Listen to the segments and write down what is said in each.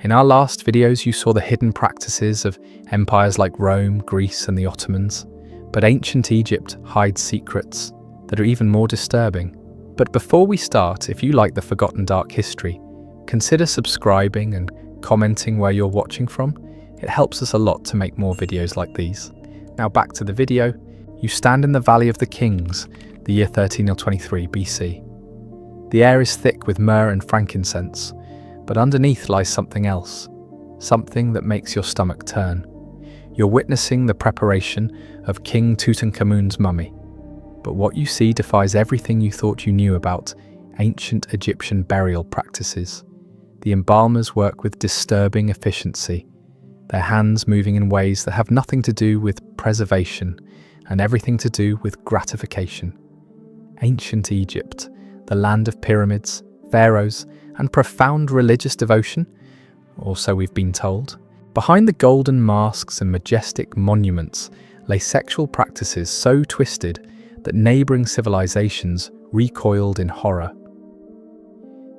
In our last videos, you saw the hidden practices of empires like Rome, Greece, and the Ottomans, but ancient Egypt hides secrets that are even more disturbing. But before we start, if you like the forgotten dark history, consider subscribing and commenting where you're watching from. It helps us a lot to make more videos like these. Now back to the video. You stand in the Valley of the Kings, the year 1323 BC. The air is thick with myrrh and frankincense, but underneath lies something else, something that makes your stomach turn. You're witnessing the preparation of King Tutankhamun's mummy. But what you see defies everything you thought you knew about ancient Egyptian burial practices. The embalmers work with disturbing efficiency, their hands moving in ways that have nothing to do with preservation and everything to do with gratification. Ancient Egypt, the land of pyramids, pharaohs, and profound religious devotion, or so we've been told. Behind the golden masks and majestic monuments lay sexual practices so twisted that neighbouring civilizations recoiled in horror.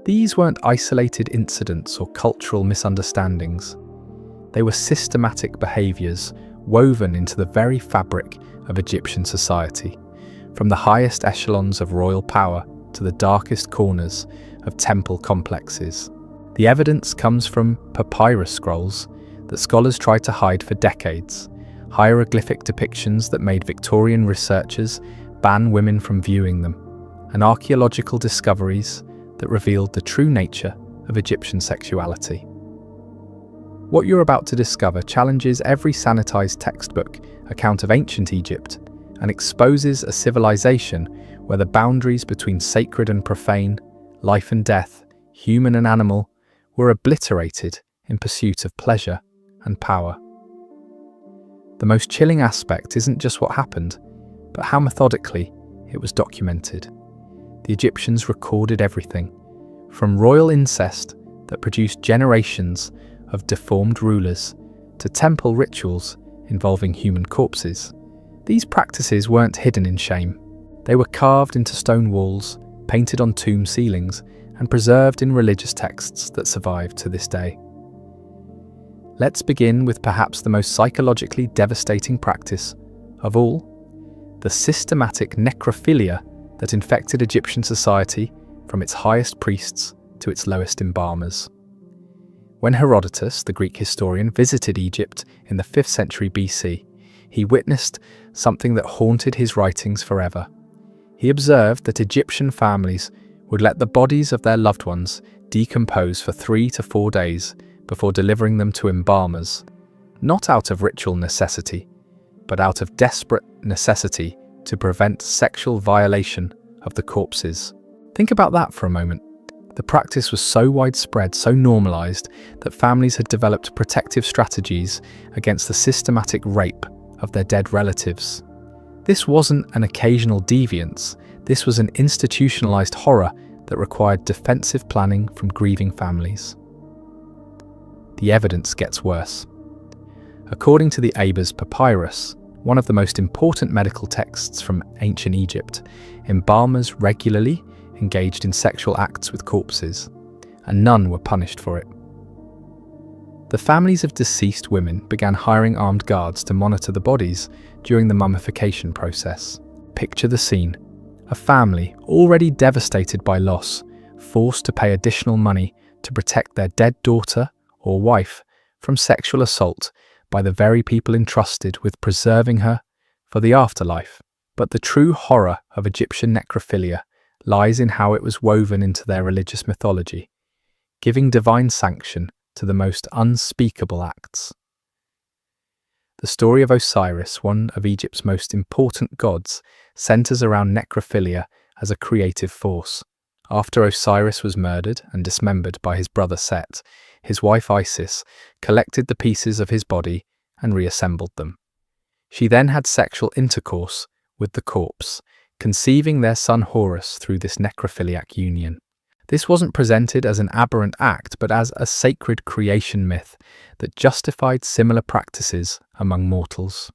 These weren't isolated incidents or cultural misunderstandings. They were systematic behaviours woven into the very fabric of Egyptian society, from the highest echelons of royal power to the darkest corners of temple complexes. The evidence comes from papyrus scrolls that scholars tried to hide for decades, hieroglyphic depictions that made Victorian researchers ban women from viewing them, and archaeological discoveries that revealed the true nature of Egyptian sexuality. What you're about to discover challenges every sanitized textbook account of ancient Egypt and exposes a civilization where the boundaries between sacred and profane, life and death, human and animal, were obliterated in pursuit of pleasure and power. The most chilling aspect isn't just what happened, but how methodically it was documented. The Egyptians recorded everything, from royal incest that produced generations of deformed rulers to temple rituals involving human corpses. These practices weren't hidden in shame. They were carved into stone walls, painted on tomb ceilings, and preserved in religious texts that survive to this day. Let's begin with perhaps the most psychologically devastating practice of all, the systematic necrophilia that infected Egyptian society from its highest priests to its lowest embalmers. When Herodotus, the Greek historian, visited Egypt in the 5th century BC, he witnessed something that haunted his writings forever. He observed that Egyptian families would let the bodies of their loved ones decompose for 3 to 4 days before delivering them to embalmers, not out of ritual necessity, but out of desperate necessity to prevent sexual violation of the corpses. Think about that for a moment. The practice was so widespread, so normalized, that families had developed protective strategies against the systematic rape of their dead relatives. This wasn't an occasional deviance, this was an institutionalized horror that required defensive planning from grieving families. The evidence gets worse. According to the Ebers Papyrus, one of the most important medical texts from ancient Egypt, embalmers regularly engaged in sexual acts with corpses, and none were punished for it. The families of deceased women began hiring armed guards to monitor the bodies during the mummification process. Picture the scene: a family already devastated by loss, forced to pay additional money to protect their dead daughter or wife from sexual assault by the very people entrusted with preserving her for the afterlife. But the true horror of Egyptian necrophilia lies in how it was woven into their religious mythology, giving divine sanction to the most unspeakable acts. The story of Osiris, one of Egypt's most important gods, centers around necrophilia as a creative force. After Osiris was murdered and dismembered by his brother Set, his wife Isis collected the pieces of his body and reassembled them. She then had sexual intercourse with the corpse, conceiving their son Horus through this necrophiliac union. This wasn't presented as an aberrant act, but as a sacred creation myth that justified similar practices among mortals.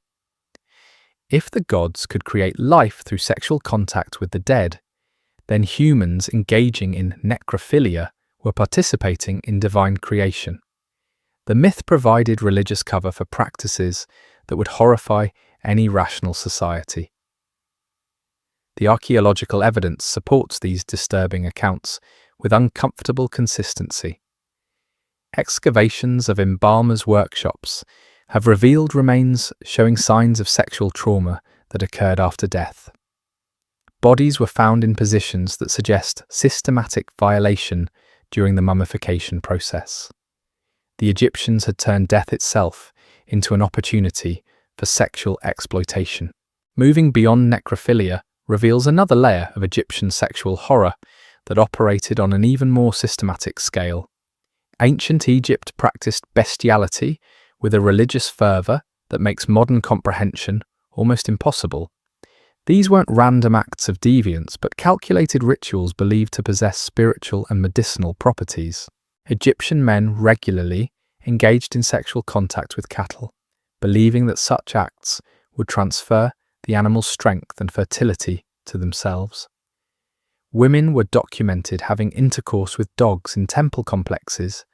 If the gods could create life through sexual contact with the dead, then humans engaging in necrophilia were participating in divine creation. The myth provided religious cover for practices that would horrify any rational society. The archaeological evidence supports these disturbing accounts with uncomfortable consistency. Excavations of embalmers' workshops have revealed remains showing signs of sexual trauma that occurred after death. Bodies were found in positions that suggest systematic violation during the mummification process. The Egyptians had turned death itself into an opportunity for sexual exploitation. Moving beyond necrophilia reveals another layer of Egyptian sexual horror that operated on an even more systematic scale. Ancient Egypt practiced bestiality with a religious fervor that makes modern comprehension almost impossible. These weren't random acts of deviance, but calculated rituals believed to possess spiritual and medicinal properties. Egyptian men regularly engaged in sexual contact with cattle, believing that such acts would transfer the animal's strength and fertility to themselves. Women were documented having intercourse with dogs in temple complexes,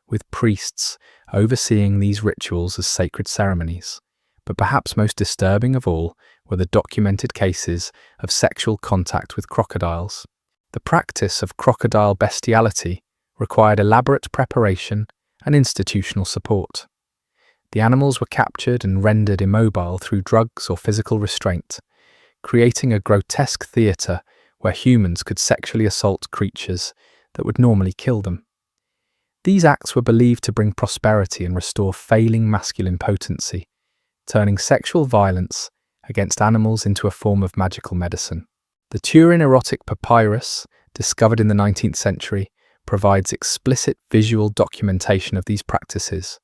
with priests overseeing these rituals as sacred ceremonies. But perhaps most disturbing of all were the documented cases of sexual contact with crocodiles. The practice of crocodile bestiality required elaborate preparation and institutional support. The animals were captured and rendered immobile through drugs or physical restraint, creating a grotesque theatre where humans could sexually assault creatures that would normally kill them. These acts were believed to bring prosperity and restore failing masculine potency, turning sexual violence against animals into a form of magical medicine. The Turin erotic papyrus, discovered in the 19th century, provides explicit visual documentation of these practices.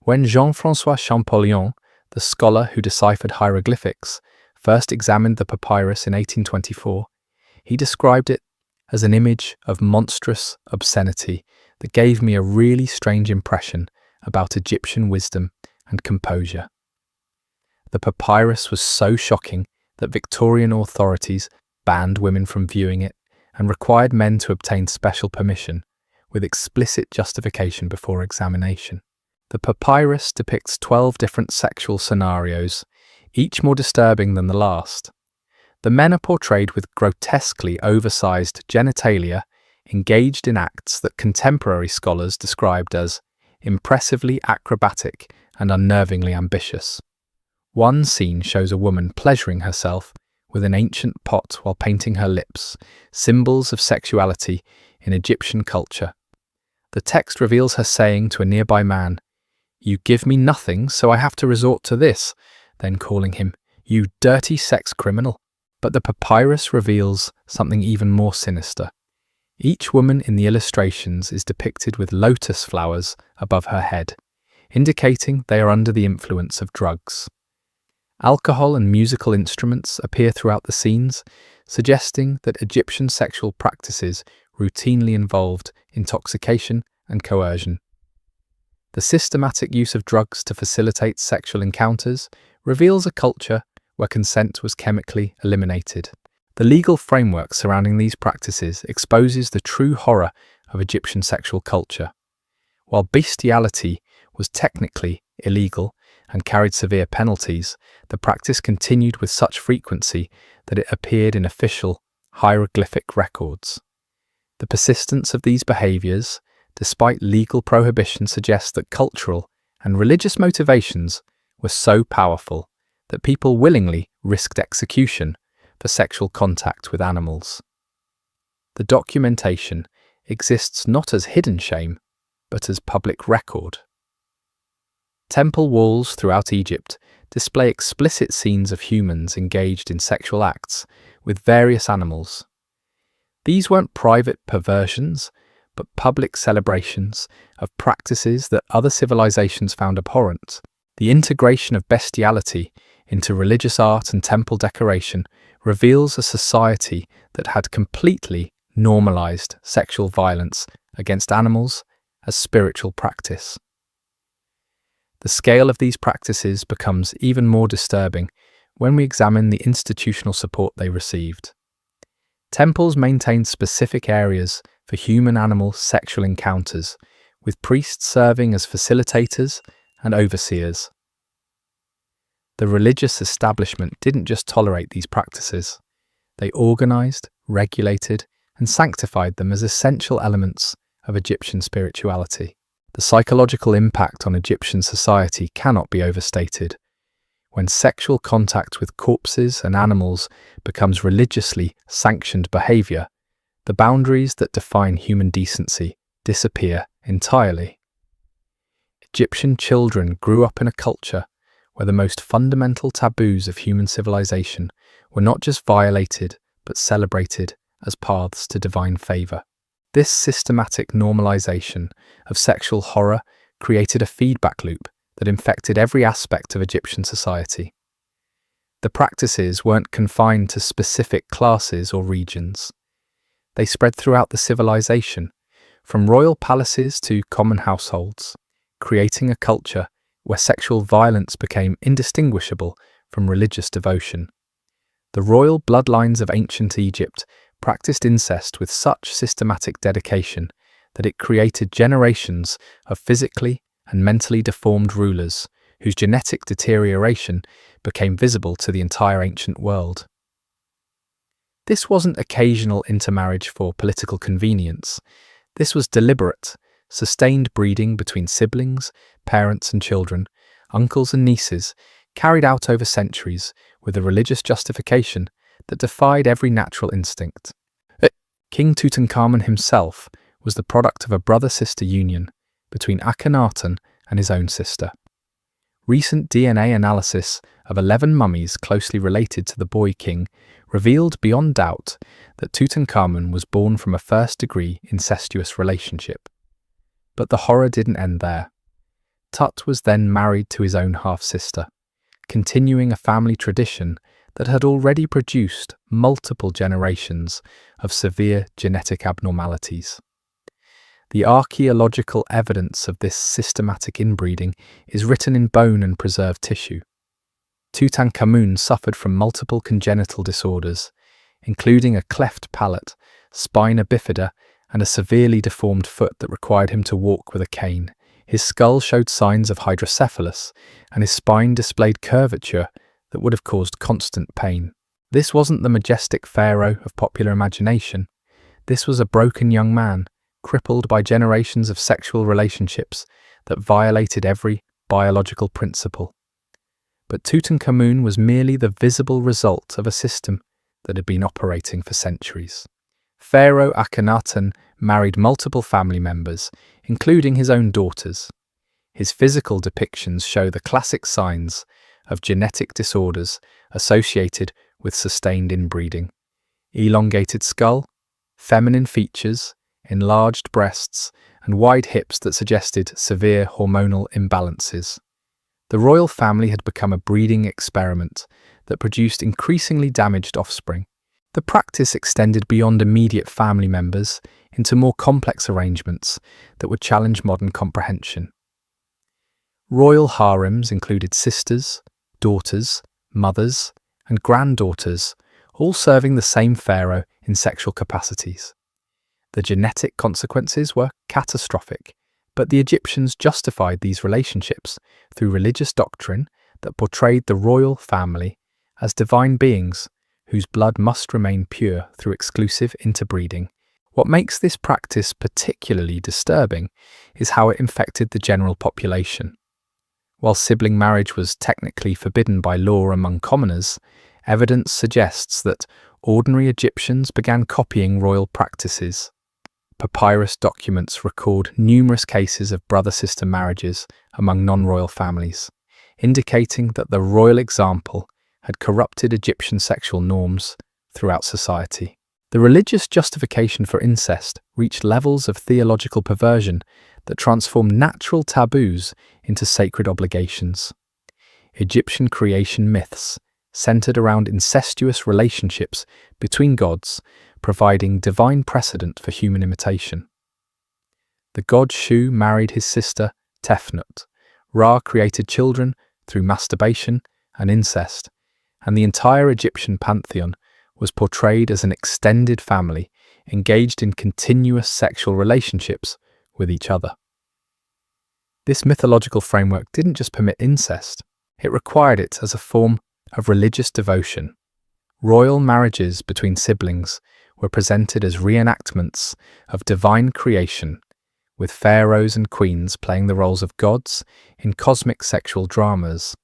When Jean-François Champollion, the scholar who deciphered hieroglyphics, first examined the papyrus in 1824, he described it as an image of monstrous obscenity that gave me a really strange impression about Egyptian wisdom and composure. The papyrus was so shocking that Victorian authorities banned women from viewing it and required men to obtain special permission, with explicit justification before examination. The papyrus depicts 12 different sexual scenarios, each more disturbing than the last. The men are portrayed with grotesquely oversized genitalia, engaged in acts that contemporary scholars described as impressively acrobatic and unnervingly ambitious. One scene shows a woman pleasuring herself with an ancient pot while painting her lips, symbols of sexuality in Egyptian culture. The text reveals her saying to a nearby man, "You give me nothing, so I have to resort to this," then calling him, "You dirty sex criminal." But the papyrus reveals something even more sinister. Each woman in the illustrations is depicted with lotus flowers above her head, indicating they are under the influence of drugs. Alcohol and musical instruments appear throughout the scenes, suggesting that Egyptian sexual practices routinely involved intoxication and coercion. The systematic use of drugs to facilitate sexual encounters reveals a culture where consent was chemically eliminated. The legal framework surrounding these practices exposes the true horror of Egyptian sexual culture. While bestiality was technically illegal and carried severe penalties, the practice continued with such frequency that it appeared in official hieroglyphic records. The persistence of these behaviors, despite legal prohibition, suggests that cultural and religious motivations were so powerful that people willingly risked execution for sexual contact with animals. The documentation exists not as hidden shame, but as public record. Temple walls throughout Egypt display explicit scenes of humans engaged in sexual acts with various animals. These weren't private perversions, but public celebrations of practices that other civilizations found abhorrent. The integration of bestiality into religious art and temple decoration reveals a society that had completely normalized sexual violence against animals as spiritual practice. The scale of these practices becomes even more disturbing when we examine the institutional support they received. Temples maintained specific areas for human-animal sexual encounters, with priests serving as facilitators and overseers. The religious establishment didn't just tolerate these practices. They organized, regulated, and sanctified them as essential elements of Egyptian spirituality. The psychological impact on Egyptian society cannot be overstated. When sexual contact with corpses and animals becomes religiously sanctioned behavior, the boundaries that define human decency disappear entirely. Egyptian children grew up in a culture where the most fundamental taboos of human civilization were not just violated but celebrated as paths to divine favor. This systematic normalization of sexual horror created a feedback loop that infected every aspect of Egyptian society. The practices weren't confined to specific classes or regions. They spread throughout the civilization, from royal palaces to common households, creating a culture where sexual violence became indistinguishable from religious devotion. The royal bloodlines of ancient Egypt practiced incest with such systematic dedication that it created generations of physically and mentally deformed rulers whose genetic deterioration became visible to the entire ancient world. This wasn't occasional intermarriage for political convenience. This was deliberate, sustained breeding between siblings, parents and children, uncles and nieces, carried out over centuries with a religious justification that defied every natural instinct. King Tutankhamun himself was the product of a brother-sister union between Akhenaten and his own sister. Recent DNA analysis of 11 mummies closely related to the boy king revealed beyond doubt that Tutankhamun was born from a first-degree incestuous relationship. But the horror didn't end there. Tut was then married to his own half-sister, continuing a family tradition that had already produced multiple generations of severe genetic abnormalities. The archaeological evidence of this systematic inbreeding is written in bone and preserved tissue. Tutankhamun suffered from multiple congenital disorders, including a cleft palate, spina bifida, and a severely deformed foot that required him to walk with a cane. His skull showed signs of hydrocephalus, and his spine displayed curvature that would have caused constant pain. This wasn't the majestic pharaoh of popular imagination. This was a broken young man, crippled by generations of sexual relationships that violated every biological principle. But Tutankhamun was merely the visible result of a system that had been operating for centuries. Pharaoh Akhenaten married multiple family members, including his own daughters. His physical depictions show the classic signs of genetic disorders associated with sustained inbreeding: elongated skull, feminine features, enlarged breasts, and wide hips that suggested severe hormonal imbalances. The royal family had become a breeding experiment that produced increasingly damaged offspring. The practice extended beyond immediate family members into more complex arrangements that would challenge modern comprehension. Royal harems included sisters, daughters, mothers, and granddaughters, all serving the same pharaoh in sexual capacities. The genetic consequences were catastrophic, but the Egyptians justified these relationships through religious doctrine that portrayed the royal family as divine beings whose blood must remain pure through exclusive interbreeding. What makes this practice particularly disturbing is how it infected the general population. While sibling marriage was technically forbidden by law among commoners, evidence suggests that ordinary Egyptians began copying royal practices. Papyrus documents record numerous cases of brother-sister marriages among non-royal families, indicating that the royal example had corrupted Egyptian sexual norms throughout society. The religious justification for incest reached levels of theological perversion that transformed natural taboos into sacred obligations. Egyptian creation myths centered around incestuous relationships between gods, providing divine precedent for human imitation. The god Shu married his sister Tefnut. Ra created children through masturbation and incest, and the entire Egyptian pantheon was portrayed as an extended family engaged in continuous sexual relationships with each other. This mythological framework didn't just permit incest, it required it as a form of religious devotion. Royal marriages between siblings were presented as reenactments of divine creation, with pharaohs and queens playing the roles of gods in cosmic sexual dramas.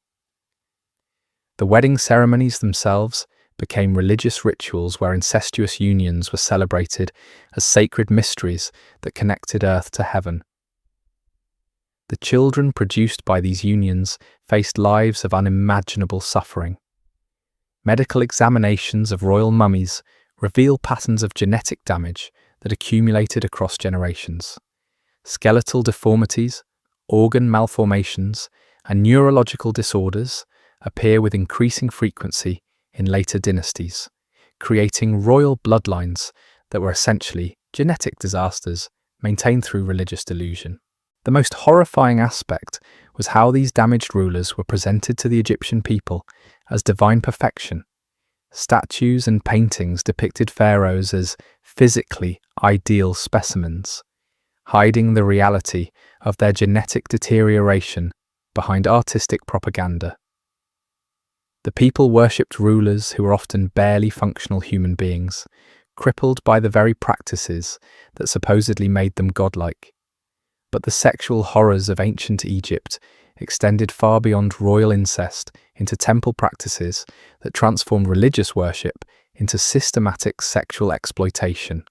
The wedding ceremonies themselves became religious rituals where incestuous unions were celebrated as sacred mysteries that connected earth to heaven. The children produced by these unions faced lives of unimaginable suffering. Medical examinations of royal mummies reveal patterns of genetic damage that accumulated across generations. Skeletal deformities, organ malformations, and neurological disorders appear with increasing frequency in later dynasties, creating royal bloodlines that were essentially genetic disasters maintained through religious delusion. The most horrifying aspect was how these damaged rulers were presented to the Egyptian people as divine perfection. Statues and paintings depicted pharaohs as physically ideal specimens, hiding the reality of their genetic deterioration behind artistic propaganda. The people worshipped rulers who were often barely functional human beings, crippled by the very practices that supposedly made them godlike. But the sexual horrors of ancient Egypt extended far beyond royal incest into temple practices that transformed religious worship into systematic sexual exploitation.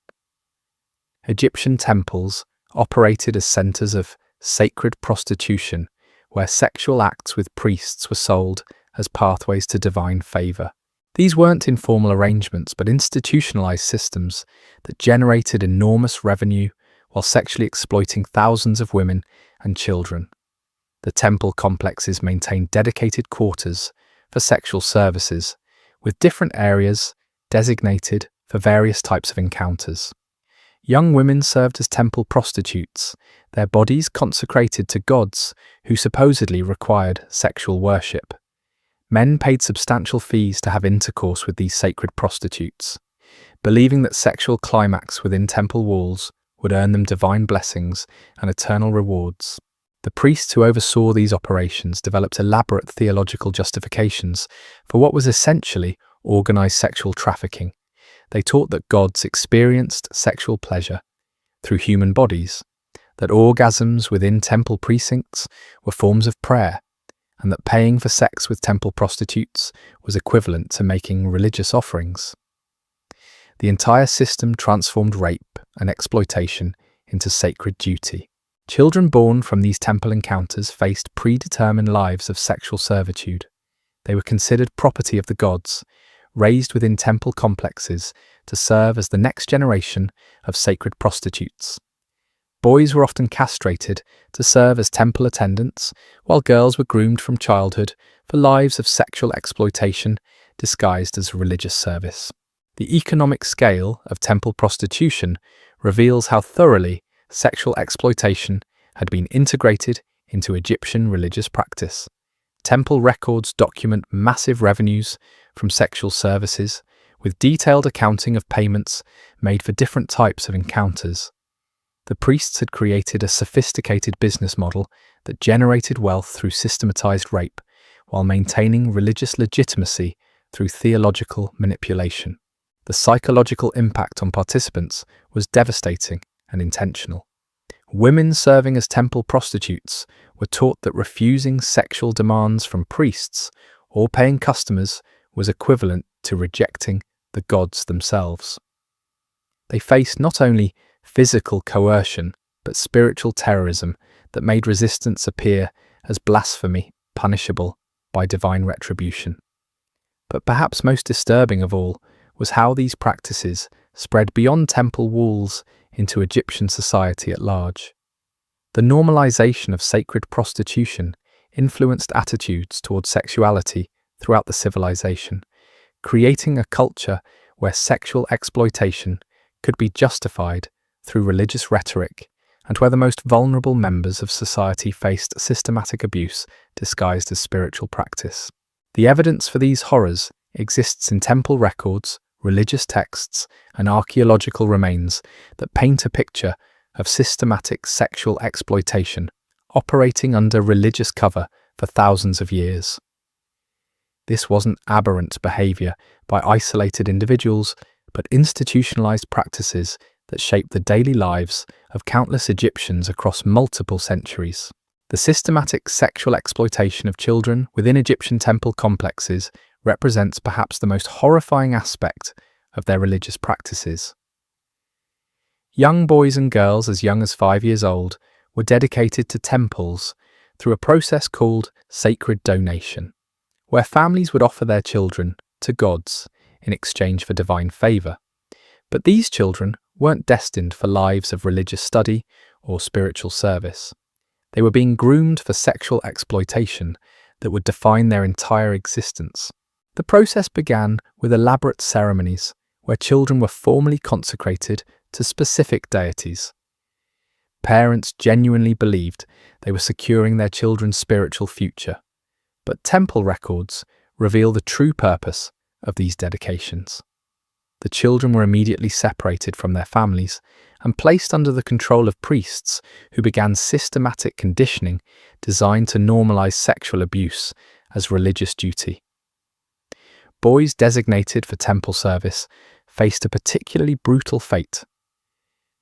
Egyptian temples operated as centers of sacred prostitution, where sexual acts with priests were sold as pathways to divine favor. These weren't informal arrangements, but institutionalized systems that generated enormous revenue while sexually exploiting thousands of women and children. The temple complexes maintained dedicated quarters for sexual services, with different areas designated for various types of encounters. Young women served as temple prostitutes, their bodies consecrated to gods who supposedly required sexual worship. Men paid substantial fees to have intercourse with these sacred prostitutes, believing that sexual climax within temple walls would earn them divine blessings and eternal rewards. The priests who oversaw these operations developed elaborate theological justifications for what was essentially organized sexual trafficking. They taught that gods experienced sexual pleasure through human bodies, that orgasms within temple precincts were forms of prayer, and that paying for sex with temple prostitutes was equivalent to making religious offerings. The entire system transformed rape and exploitation into sacred duty. Children born from these temple encounters faced predetermined lives of sexual servitude. They were considered property of the gods, raised within temple complexes to serve as the next generation of sacred prostitutes. Boys were often castrated to serve as temple attendants, while girls were groomed from childhood for lives of sexual exploitation disguised as religious service. The economic scale of temple prostitution reveals how thoroughly sexual exploitation had been integrated into Egyptian religious practice. Temple records document massive revenues from sexual services, with detailed accounting of payments made for different types of encounters. The priests had created a sophisticated business model that generated wealth through systematized rape, while maintaining religious legitimacy through theological manipulation. The psychological impact on participants was devastating and intentional. Women serving as temple prostitutes were taught that refusing sexual demands from priests or paying customers was equivalent to rejecting the gods themselves. They faced not only physical coercion, but spiritual terrorism that made resistance appear as blasphemy punishable by divine retribution. But perhaps most disturbing of all was how these practices spread beyond temple walls into Egyptian society at large. The normalization of sacred prostitution influenced attitudes towards sexuality throughout the civilization, creating a culture where sexual exploitation could be justified through religious rhetoric, and where the most vulnerable members of society faced systematic abuse disguised as spiritual practice. The evidence for these horrors exists in temple records, religious texts, and archaeological remains that paint a picture of systematic sexual exploitation operating under religious cover for thousands of years. This wasn't aberrant behavior by isolated individuals, but institutionalized practices that shaped the daily lives of countless Egyptians across multiple centuries. The systematic sexual exploitation of children within Egyptian temple complexes represents perhaps the most horrifying aspect of their religious practices. Young boys and girls as young as 5 years old were dedicated to temples through a process called sacred donation, where families would offer their children to gods in exchange for divine favor. But these children weren't destined for lives of religious study or spiritual service. They were being groomed for sexual exploitation that would define their entire existence. The process began with elaborate ceremonies where children were formally consecrated to specific deities. Parents genuinely believed they were securing their children's spiritual future, but temple records reveal the true purpose of these dedications. The children were immediately separated from their families and placed under the control of priests who began systematic conditioning designed to normalize sexual abuse as religious duty. Boys designated for temple service faced a particularly brutal fate.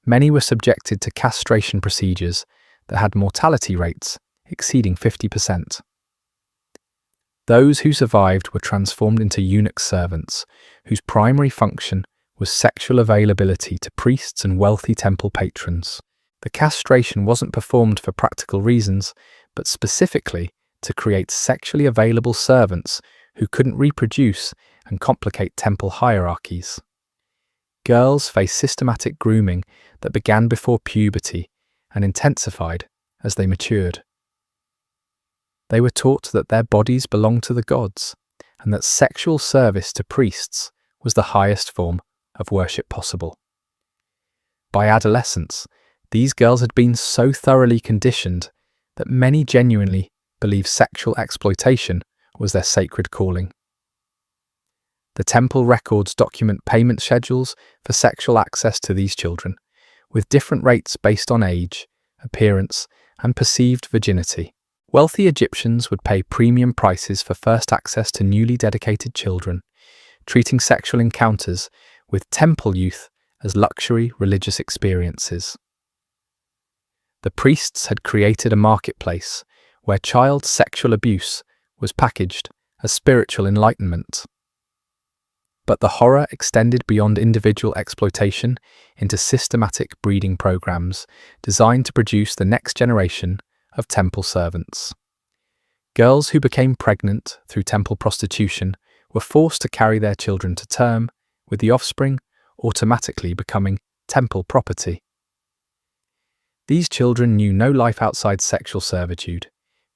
Many were subjected to castration procedures that had mortality rates exceeding 50%. Those who survived were transformed into eunuch servants, whose primary function was sexual availability to priests and wealthy temple patrons. The castration wasn't performed for practical reasons, but specifically to create sexually available servants who couldn't reproduce and complicate temple hierarchies. Girls faced systematic grooming that began before puberty and intensified as they matured. They were taught that their bodies belonged to the gods and that sexual service to priests was the highest form of worship possible. By adolescence, these girls had been so thoroughly conditioned that many genuinely believed sexual exploitation was their sacred calling. The temple records document payment schedules for sexual access to these children, with different rates based on age, appearance, and perceived virginity. Wealthy Egyptians would pay premium prices for first access to newly dedicated children, treating sexual encounters with temple youth as luxury religious experiences. The priests had created a marketplace where child sexual abuse was packaged as spiritual enlightenment. But the horror extended beyond individual exploitation into systematic breeding programs designed to produce the next generation of temple servants. Girls who became pregnant through temple prostitution were forced to carry their children to term, with the offspring automatically becoming temple property. These children knew no life outside sexual servitude,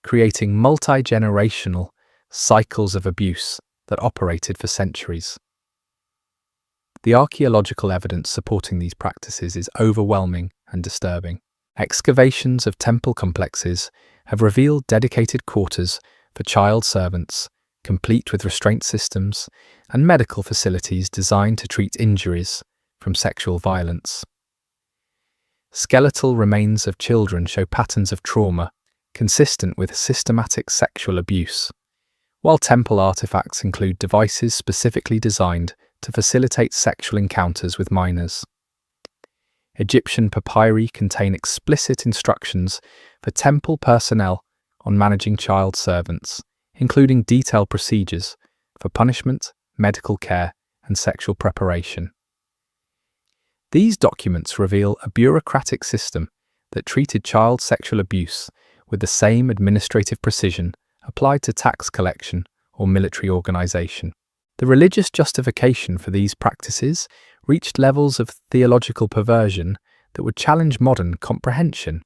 creating multi-generational cycles of abuse that operated for centuries. The archaeological evidence supporting these practices is overwhelming and disturbing. Excavations of temple complexes have revealed dedicated quarters for child servants, complete with restraint systems, and medical facilities designed to treat injuries from sexual violence. Skeletal remains of children show patterns of trauma consistent with systematic sexual abuse, while temple artifacts include devices specifically designed to facilitate sexual encounters with minors. Egyptian papyri contain explicit instructions for temple personnel on managing child servants, including detailed procedures for punishment, medical care, and sexual preparation. These documents reveal a bureaucratic system that treated child sexual abuse with the same administrative precision applied to tax collection or military organization. The religious justification for these practices reached levels of theological perversion that would challenge modern comprehension.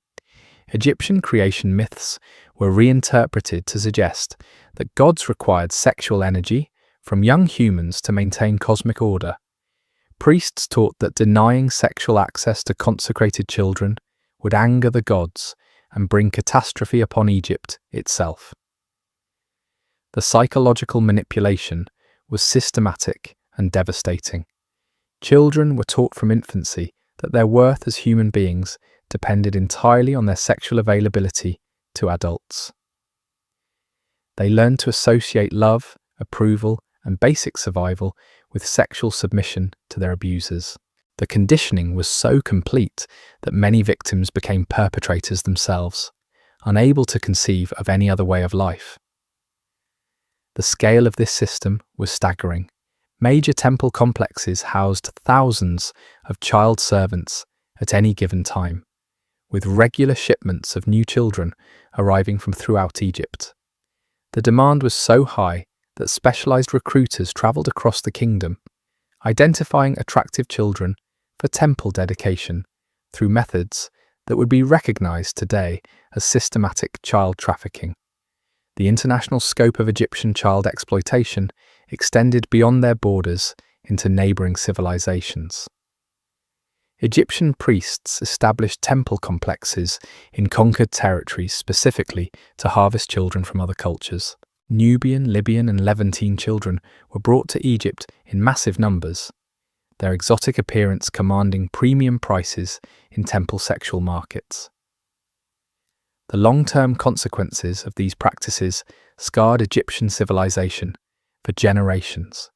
Egyptian creation myths were reinterpreted to suggest that gods required sexual energy from young humans to maintain cosmic order. Priests taught that denying sexual access to consecrated children would anger the gods and bring catastrophe upon Egypt itself. The psychological manipulation was systematic and devastating. Children were taught from infancy that their worth as human beings depended entirely on their sexual availability to adults. They learned to associate love, approval, and basic survival with sexual submission to their abusers. The conditioning was so complete that many victims became perpetrators themselves, unable to conceive of any other way of life. The scale of this system was staggering. Major temple complexes housed thousands of child servants at any given time, with regular shipments of new children arriving from throughout Egypt. The demand was so high that specialized recruiters traveled across the kingdom, identifying attractive children for temple dedication through methods that would be recognized today as systematic child trafficking. The international scope of Egyptian child exploitation extended beyond their borders into neighboring civilizations. Egyptian priests established temple complexes in conquered territories specifically to harvest children from other cultures. Nubian, Libyan, and Levantine children were brought to Egypt in massive numbers, their exotic appearance commanding premium prices in temple sexual markets. The long-term consequences of these practices scarred Egyptian civilization for generations.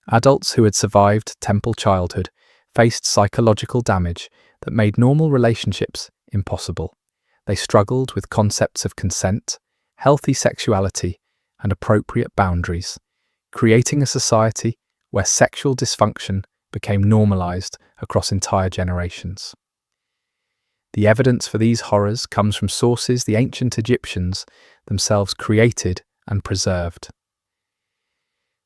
Adults who had survived temple childhood faced psychological damage that made normal relationships impossible. They struggled with concepts of consent, healthy sexuality, and appropriate boundaries, creating a society where sexual dysfunction became normalized across entire generations. The evidence for these horrors comes from sources the ancient Egyptians themselves created and preserved.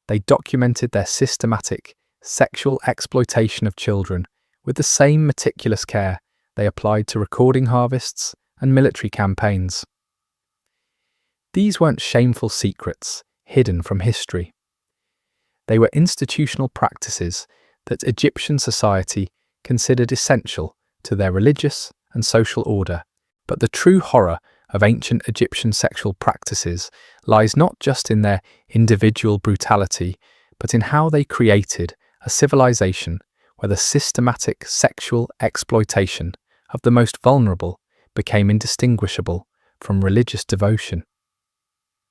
They documented their systematic sexual exploitation of children with the same meticulous care they applied to recording harvests and military campaigns. These weren't shameful secrets hidden from history. They were institutional practices that Egyptian society considered essential to their religious and social order. But the true horror of ancient Egyptian sexual practices lies not just in their individual brutality, but in how they created a civilization where the systematic sexual exploitation of the most vulnerable became indistinguishable from religious devotion.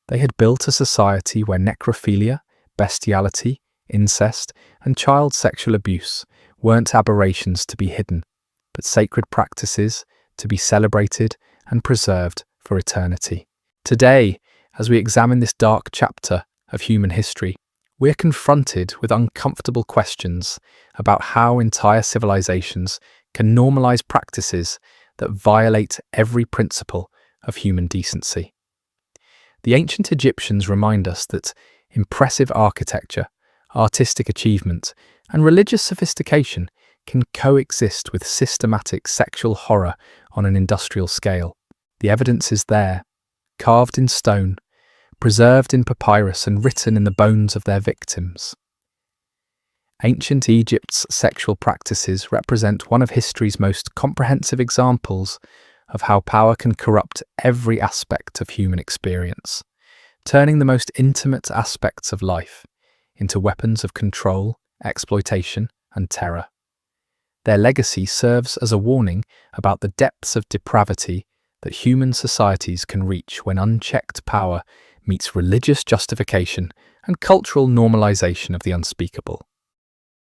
They had built a society where necrophilia, bestiality, incest, and child sexual abuse weren't aberrations to be hidden, but sacred practices to be celebrated and preserved for eternity. Today, as we examine this dark chapter of human history, we're confronted with uncomfortable questions about how entire civilizations can normalize practices that violate every principle of human decency. The ancient Egyptians remind us that impressive architecture, artistic achievement, and religious sophistication can coexist with systematic sexual horror on an industrial scale. The evidence is there, carved in stone, preserved in papyrus, and written in the bones of their victims. Ancient Egypt's sexual practices represent one of history's most comprehensive examples of how power can corrupt every aspect of human experience, turning the most intimate aspects of life into weapons of control, exploitation, and terror. Their legacy serves as a warning about the depths of depravity that human societies can reach when unchecked power meets religious justification and cultural normalization of the unspeakable.